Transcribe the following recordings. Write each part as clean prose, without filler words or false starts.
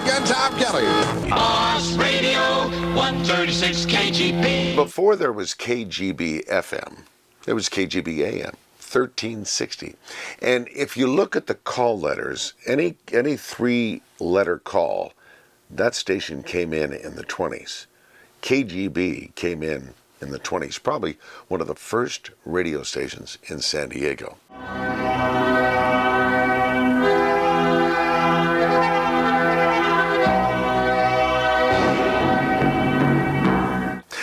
Shotgun Tom Kelly. Boss Radio 136 KGB. Before there was KGB FM, there was KGB AM 1360. And if you look at the call letters, any three-letter call, that station came in the 20s. KGB came in the 20s, probably one of the first radio stations in San Diego.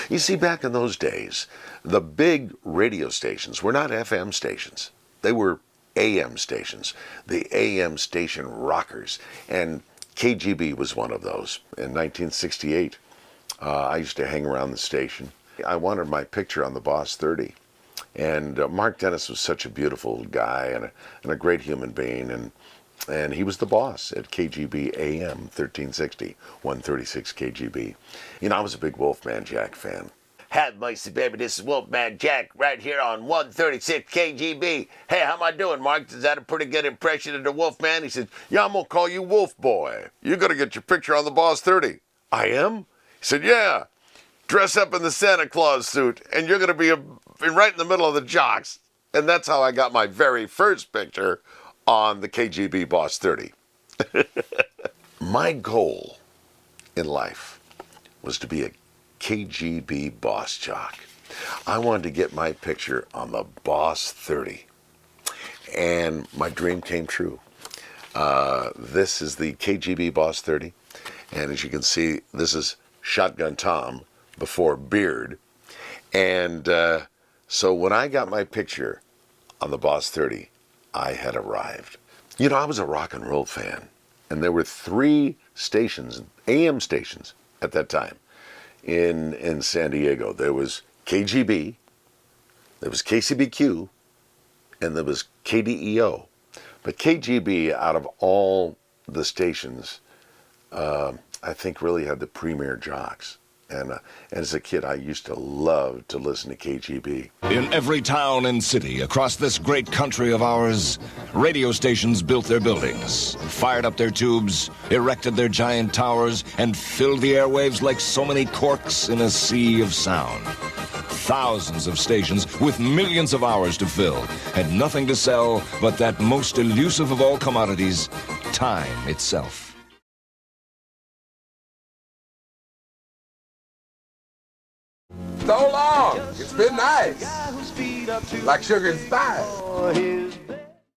You see, back in those days, the big radio stations were not FM stations. They were AM stations, the AM station rockers, and KGB was one of those. In 1968, I used to hang around the station. I wanted my picture on the Boss 30, and Mark Dennis was such a beautiful guy and a great human being, and he was the boss at KGB AM 1360, 136 KGB. You know, I was a big Wolfman Jack fan. Have mercy, baby, this is Wolfman Jack right here on 136 KGB. Hey, how am I doing, Mark? Is that a pretty good impression of the Wolfman? He said, yeah, I'm going to call you Wolf Boy. You're going to get your picture on the Boss 30. I am? He said, yeah. Dress up in the Santa Claus suit, and you're going to be right in the middle of the jocks. And that's how I got my very first picture on the KGB Boss 30. My goal in life was to be a KGB boss jock. I wanted to get my picture on the Boss 30. And my dream came true. This is the KGB Boss 30. And as you can see, this is Shotgun Tom before beard. And so when I got my picture on the Boss 30, I had arrived. You know, I was a rock and roll fan, and there were 3 stations, AM stations at that time in San Diego. There was KGB, there was KCBQ, and there was KDEO. But KGB, out of all the stations, I think really had the premier jocks. And as a kid, I used to love to listen to KGB. In every town and city across this great country of ours, radio stations built their buildings, fired up their tubes, erected their giant towers, and filled the airwaves like so many corks in a sea of sound. Thousands of stations with millions of hours to fill had nothing to sell but that most elusive of all commodities, time itself. So long. It's been nice. Like sugar and spice.